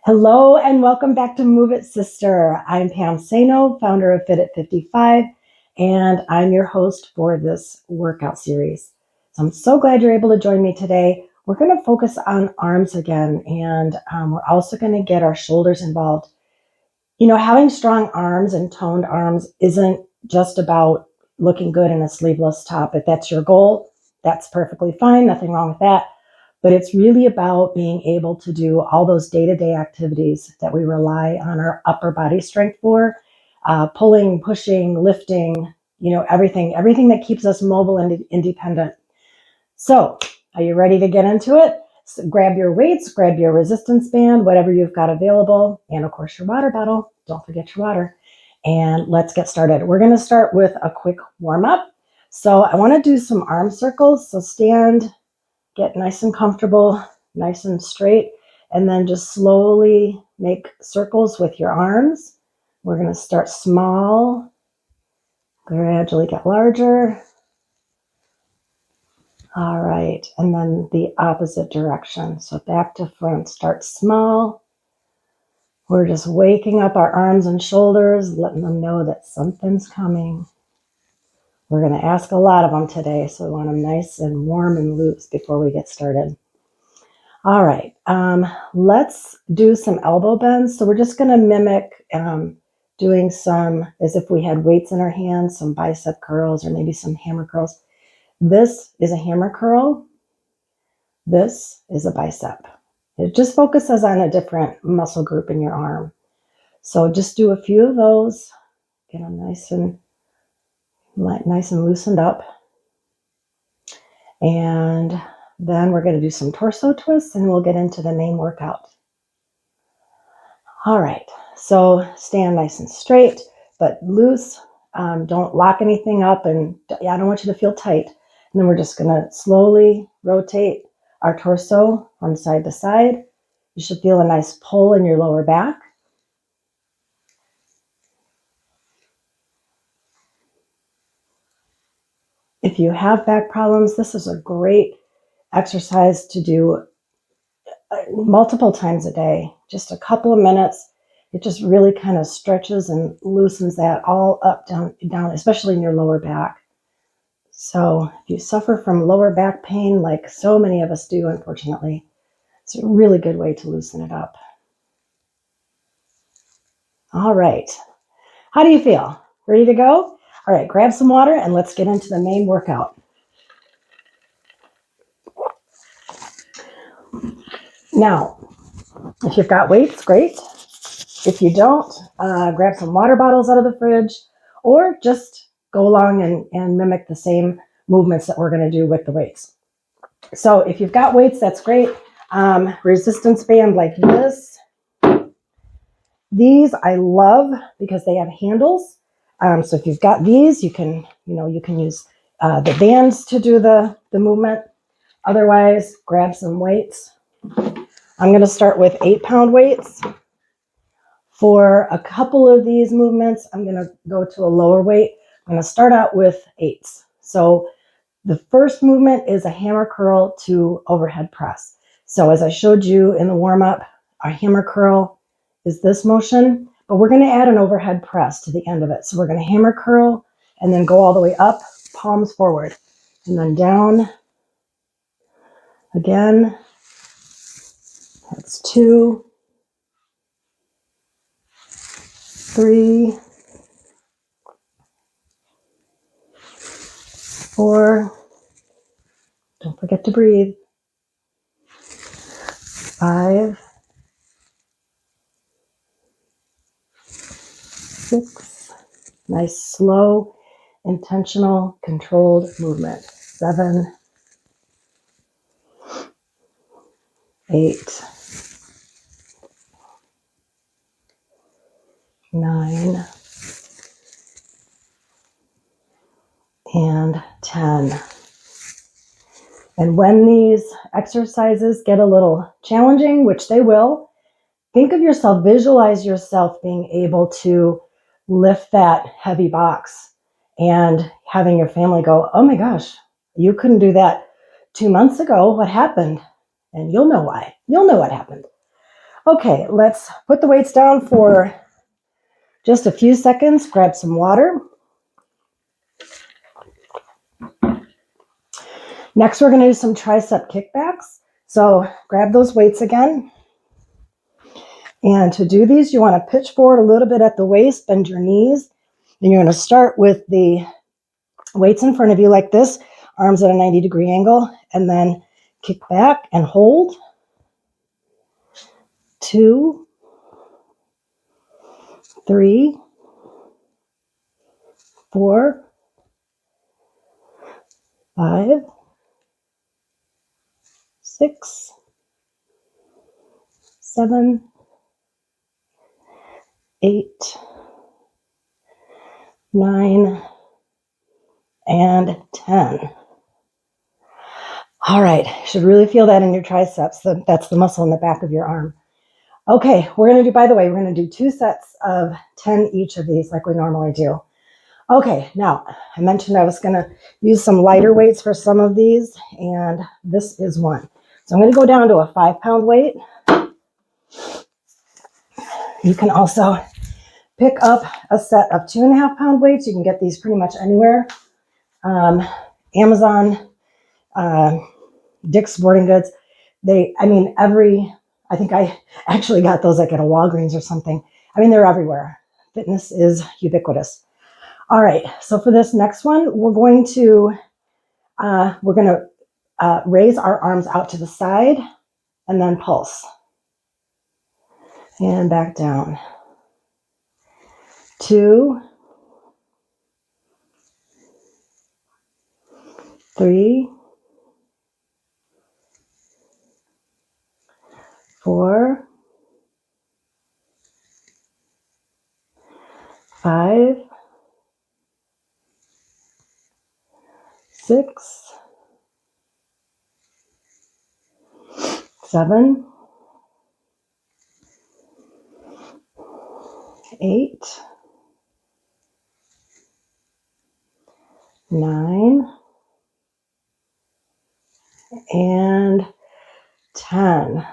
Hello and welcome back to Move It Sister. I'm Pam Sano, founder of Fit at 55, and I'm your host for this workout series. So I'm so glad you're able to join me today. We're going to focus on arms again, and we're also going to get our shoulders involved. You know, having strong arms and toned arms isn't just about looking good in a sleeveless top. If that's your goal, that's perfectly fine. Nothing wrong with that. But it's really about being able to do all those day-to-day activities that we rely on our upper body strength for, pulling, pushing, lifting, everything that keeps us mobile and independent. So are you ready to get into it? So grab your weights, grab your resistance band, whatever you've got available, and of course your water bottle. Don't forget your water. And let's get started. We're going to start with a quick warm-up. So I want to do some arm circles. So stand, get nice and comfortable, nice and straight, and then just slowly make circles with your arms. We're going to start small, gradually get larger. All right, and then the opposite direction. So back to front, start small. We're just waking up our arms and shoulders, letting them know that something's coming. We're going to ask a lot of them today, so we want them nice and warm and loose before we get started. All right, let's do some elbow bends. So we're just going to mimic doing some, as if we had weights in our hands, some bicep curls or maybe some hammer curls. This is a hammer curl. This is a bicep. It just focuses on a different muscle group in your arm. So just do a few of those. Get them nice and loosened up. And then we're going to do some torso twists and we'll get into the main workout. All right, so stand nice and straight, but loose. Don't lock anything up, and I don't want you to feel tight. And then we're just going to slowly rotate our torso from side to side. You should feel a nice pull in your lower back. If you have back problems, this is a great exercise to do multiple times a day, just a couple of minutes. It just really kind of stretches and loosens that all up, down, especially in your lower back. So if you suffer from lower back pain, like so many of us do, unfortunately, it's a really good way to loosen it up. All right. How do you feel? Ready to go? All right, grab some water and let's get into the main workout. Now, if you've got weights, great. If you don't, grab some water bottles out of the fridge or just go along and mimic the same movements that we're going to do with the weights. So if you've got weights, that's great. Resistance band like this. These I love because they have handles. So if you've got these, you can use the bands to do the movement. Otherwise, grab some weights. I'm going to start with 8-pound weights. For a couple of these movements, I'm going to go to a lower weight. I'm going to start out with 8s. So the first movement is a hammer curl to overhead press. So as I showed you in the warm-up, our hammer curl is this motion, but we're going to add an overhead press to the end of it. So we're going to hammer curl and then go all the way up, palms forward, and then down again. That's 2, 3, 4, don't forget to breathe, 5, 6, nice, slow, intentional, controlled movement, 7, 8, 9, and 10. And when these exercises get a little challenging, which they will, think of yourself, visualize yourself being able to lift that heavy box and having your family go, oh my gosh, you couldn't do that 2 months ago. What happened? And you'll know why. You'll know what happened. Okay, let's put the weights down for just a few seconds. Grab some water. Next, we're going to do some tricep kickbacks. So grab those weights again. And to do these, you want to pitch forward a little bit at the waist, bend your knees. And you're going to start with the weights in front of you like this, arms at a 90-degree angle, and then kick back and hold. 2, 3, 4, 5, 6, 7, 8, 9, and 10. All right, you should really feel that in your triceps. That's the muscle in the back of your arm. Okay, we're going to do, by the way, we're going to do 2 sets of 10 each of these like we normally do. Okay, now I mentioned I was going to use some lighter weights for some of these, and this is one. So I'm going to go down to a 5-pound weight. You can also pick up a set of 2.5-pound weights. You can get these pretty much anywhere. Amazon, Dick's Sporting Goods. I think I actually got those like at a Walgreens or something. I mean, they're everywhere. Fitness is ubiquitous. All right, so for this next one, we're going to raise our arms out to the side and then pulse. And back down. 2, 3, 4, 5, 6, 7, 8, 9, and 10.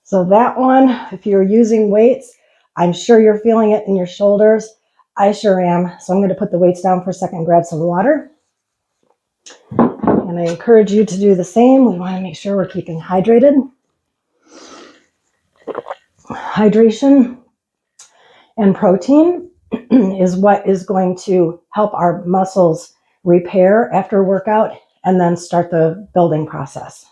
So that one, if you're using weights, I'm sure you're feeling it in your shoulders. I sure am. So I'm going to put the weights down for a second and grab some water. And I encourage you to do the same. We want to make sure we're keeping hydrated. Hydration and protein is what is going to help our muscles repair after a workout and then start the building process.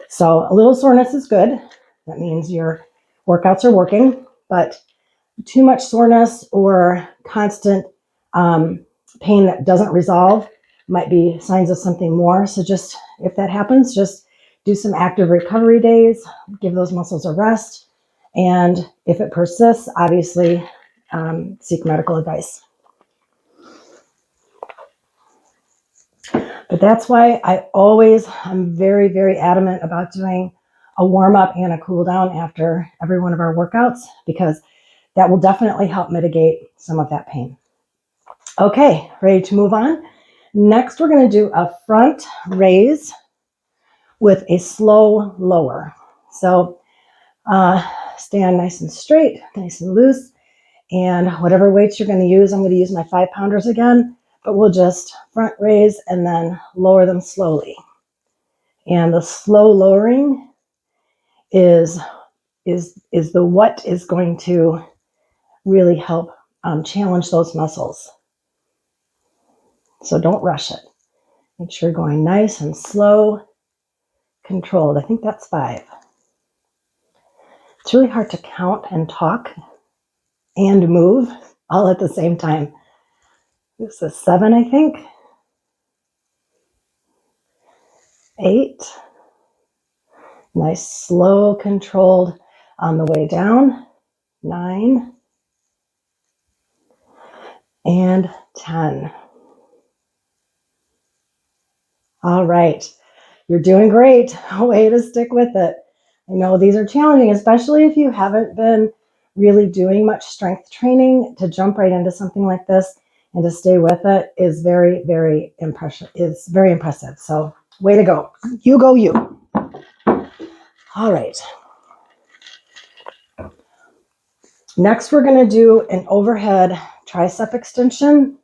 So a little soreness is good. That means your workouts are working, but too much soreness or constant pain that doesn't resolve might be signs of something more. So just, if that happens, just do some active recovery days, give those muscles a rest. And if it persists, obviously seek medical advice. But that's why I'm very, very adamant about doing a warm up and a cool down after every one of our workouts, because that will definitely help mitigate some of that pain. Okay, ready to move on? Next, we're going to do a front raise with a slow lower. So stand nice and straight, nice and loose, and whatever weights you're going to use, I'm going to use my 5-pounders again, but we'll just front raise and then lower them slowly. And the slow lowering is what is going to really help challenge those muscles. So don't rush it. Make sure you're going nice and slow, controlled. I think that's 5. It's really hard to count and talk and move all at the same time. This is 7, I think. 8. Nice, slow, controlled on the way down. 9. And 10. All right. You're doing great. Way to stick with it. I know these are challenging, especially if you haven't been really doing much strength training. To jump right into something like this and to stay with it is very, very impressive. It's very impressive. So way to go. You go, you. All right. Next, we're going to do an overhead tricep extension.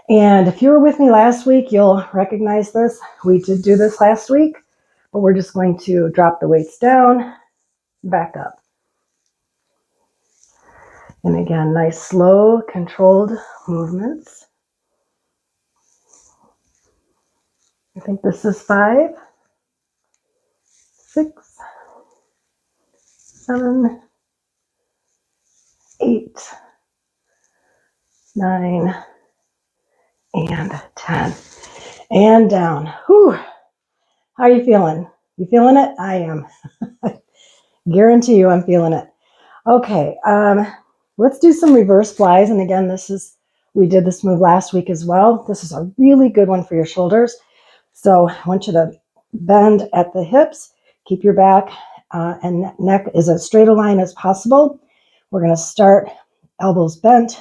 And if you were with me last week, you'll recognize this. We did do this last week, but we're just going to drop the weights down, back up. And again, nice, slow, controlled movements. I think this is 5, 6, 7, 8, 9, and 10. And down. Whew. How are you feeling? You feeling it? I am. Guarantee you I'm feeling it. Okay, let's do some reverse flies. And again, we did this move last week as well. This is a really good one for your shoulders. So I want you to bend at the hips, keep your back and neck as straight a line as possible. We're going to start elbows bent,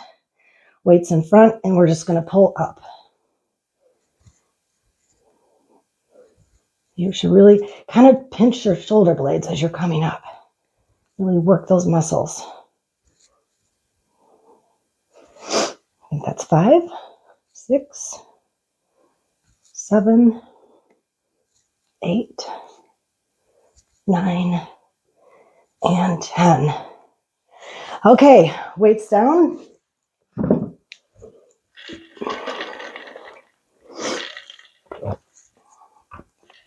weights in front, and we're just going to pull up. You should really kind of pinch your shoulder blades as you're coming up. Really work those muscles. I think that's 5, 6, 7, 8, 9, and 10. Okay, weights down.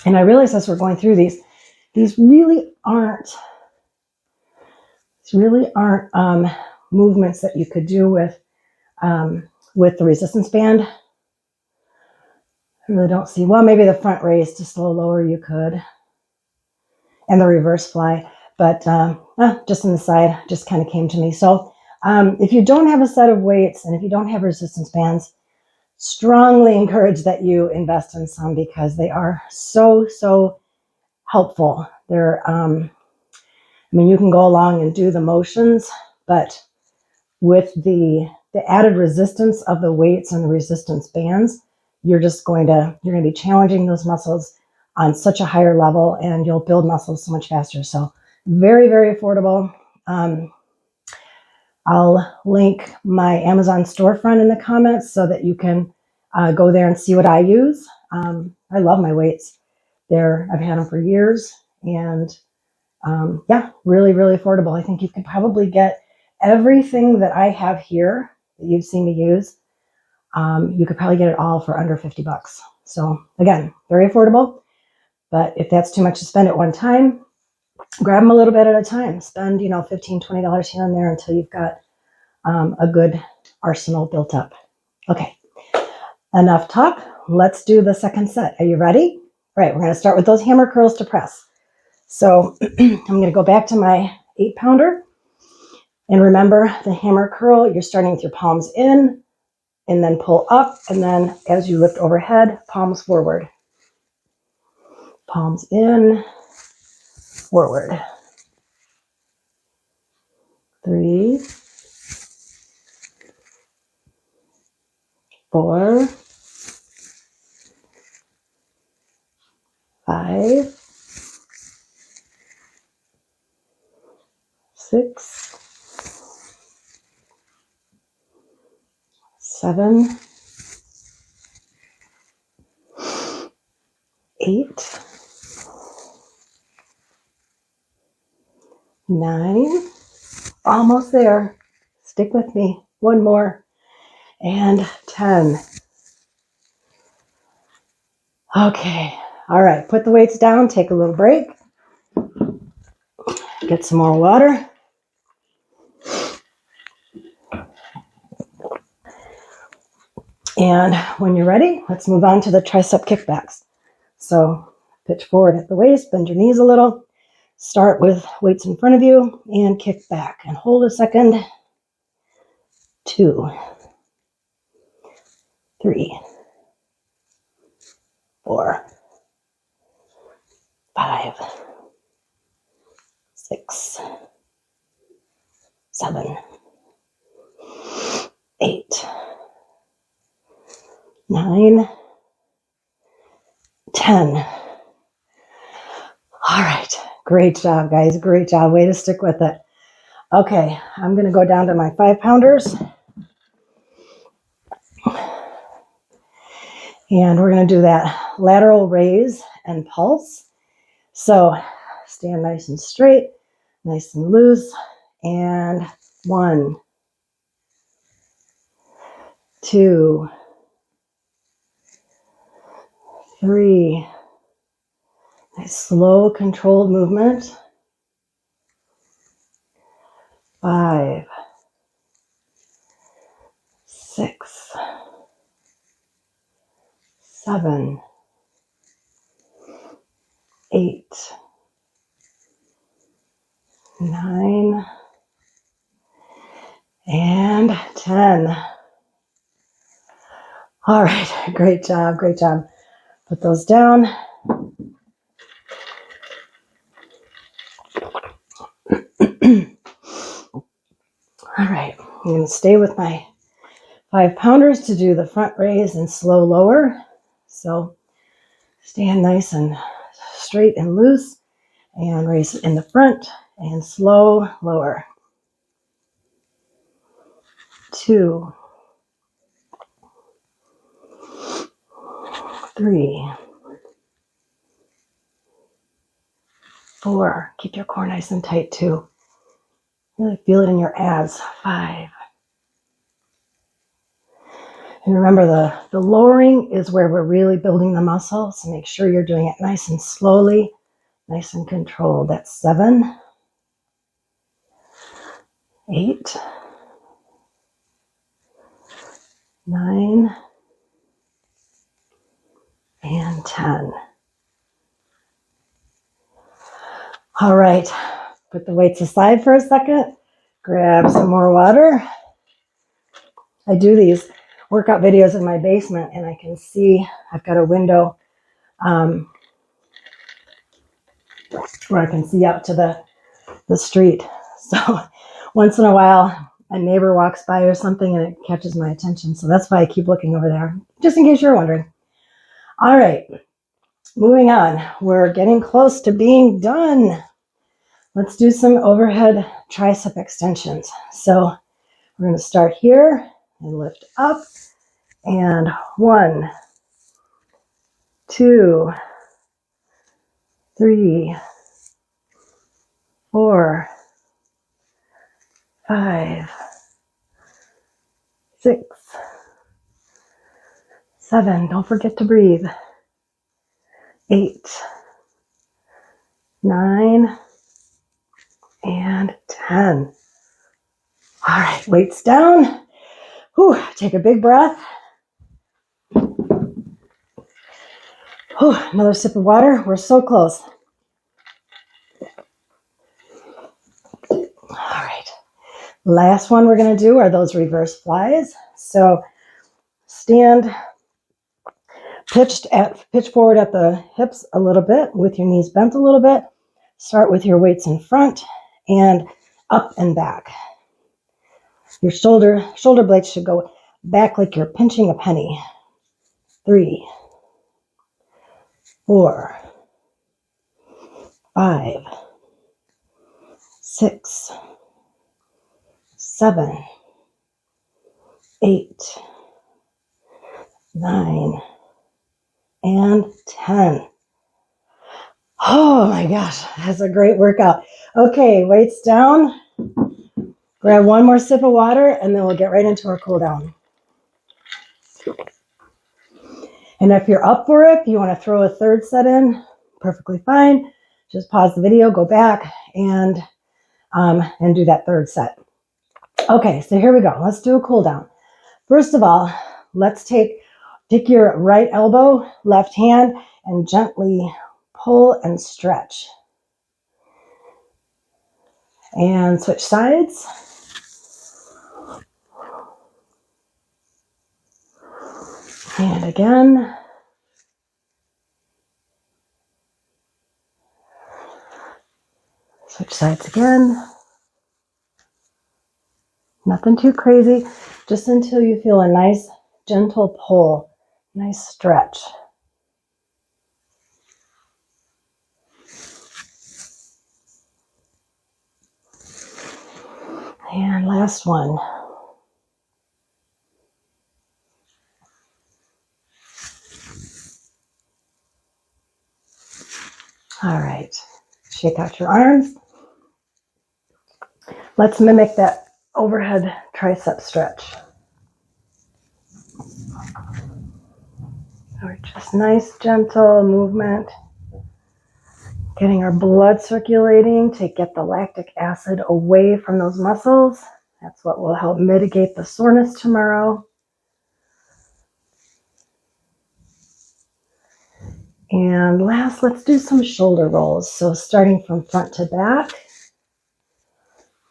And I realize as we're going through these really aren't movements that you could do with the resistance band. I really don't see. Well, maybe the front raise to slow lower you could, and the reverse fly. But just on the side, just kind of came to me. So if you don't have a set of weights and if you don't have resistance bands, strongly encourage that you invest in some because they are so helpful. They're, you can go along and do the motions, but with the added resistance of the weights and the resistance bands, you're going to be challenging those muscles on such a higher level, and you'll build muscles so much faster. So very, very affordable. I'll link my Amazon storefront in the comments so that you can go there and see what I use. I love my weights. I've had them for years, and really, really affordable. I think you can probably get everything that I have here that you've seen me use. You could probably get it all for under $50. So again, very affordable. But if that's too much to spend at one time, grab them a little bit at a time. Spend, $15, $20 here and there until you've got a good arsenal built up. Okay, enough talk. Let's do the second set. Are you ready? All right, we're going to start with those hammer curls to press. So I'm going to go back to my 8-pounder. And remember the hammer curl, you're starting with your palms in and then pull up. And then as you lift overhead, palms forward. Palms in, forward. 3, 4, 5, 6, 7, 8, 9, almost there. Stick with me. One more. And 10. Okay. All right. Put the weights down. Take a little break. Get some more water. And when you're ready, let's move on to the tricep kickbacks. So pitch forward at the waist, bend your knees a little. Start with weights in front of you and kick back. And hold a second. 2, 3, 4, 5, 6, 7, 8, 9, 10. All right. Great job, guys. Great job. Way to stick with it. Okay, I'm going to go down to my 5-pounders. And we're going to do that lateral raise and pulse. So stand nice and straight, nice and loose. And 1, 2, 3. Nice slow controlled movement. 5, 6, 7, 8, 9, and 10. All right, great job, great job. Put those down. All right, I'm going to stay with my 5-pounders to do the front raise and slow lower. So stand nice and straight and loose and raise in the front and slow lower. 2, 3, 4. Keep your core nice and tight too. Really feel it in your abs. 5. And remember, the lowering is where we're really building the muscle. So make sure you're doing it nice and slowly, nice and controlled. That's 7, 8, 9, and 10. All right, put the weights aside for a second. Grab some more water. I do these workout videos in my basement, and I can see I've got a window where I can see out to the street. So once in a while, a neighbor walks by or something, and it catches my attention. So that's why I keep looking over there, just in case you're wondering. All right, moving on. We're getting close to being done. Let's do some overhead tricep extensions. So we're going to start here and lift up. And 1, 2, 3, 4, 5, 6, 7. Don't forget to breathe. 8, 9, and 10. All right, weights down. Whew, take a big breath. Whew, another sip of water. We're so close. All right. Last one we're going to do are those reverse flies. So stand pitch forward at the hips a little bit with your knees bent a little bit. Start with your weights in front and up and back. Your shoulder blades should go back like you're pinching a penny. 3, 4, 5, 6, 7, 8, 9, and 10. Oh my gosh, that's a great workout. Okay, weights down. Grab one more sip of water and then we'll get right into our cool down. And if you're up for it, you want to throw a third set in, perfectly fine. Just pause the video, go back, and do that third set. Okay, so here we go. Let's do a cool down. First of all, let's take your right elbow, left hand, and gently pull and stretch. And switch sides. And again. Switch sides again. Nothing too crazy, just until you feel a nice gentle pull, nice stretch. And last one. All right, shake out your arms. Let's mimic that overhead tricep stretch. Or just nice, gentle movement. Getting our blood circulating to get the lactic acid away from those muscles. That's what will help mitigate the soreness tomorrow. And last, let's do some shoulder rolls. So starting from front to back.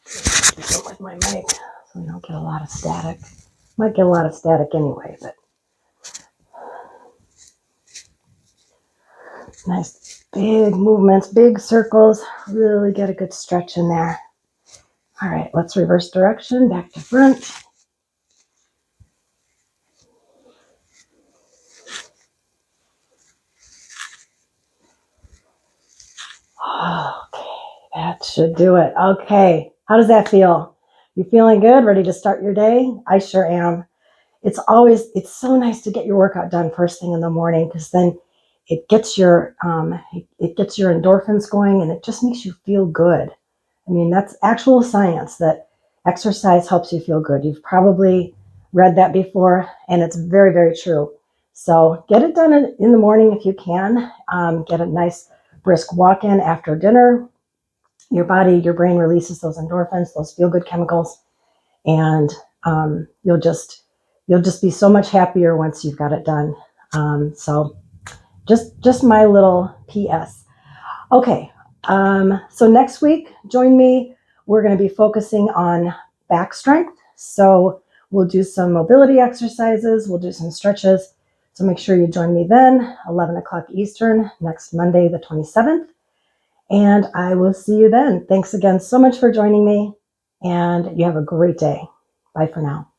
With my mic so we don't get a lot of static. Might get a lot of static anyway, but nice big movements, big circles. Really get a good stretch in there. All right, let's reverse direction, back to front. Okay, that should do it. Okay, how does that feel? You feeling good? Ready to start your day? I sure am. It's so nice to get your workout done first thing in the morning, because then it gets your endorphins going, and it just makes you feel good. I mean, that's actual science that exercise helps you feel good. You've probably read that before, and it's very, very true. So get it done in the morning if you can. Get a nice brisk walk in after dinner. Your brain releases those endorphins, those feel good chemicals, and you'll just be so much happier once you've got it done. So just my little PS. Okay. So next week, join me. We're going to be focusing on back strength. So we'll do some mobility exercises. We'll do some stretches. So make sure you join me then, 11 o'clock Eastern, next Monday, the 27th. And I will see you then. Thanks again so much for joining me, and you have a great day. Bye for now.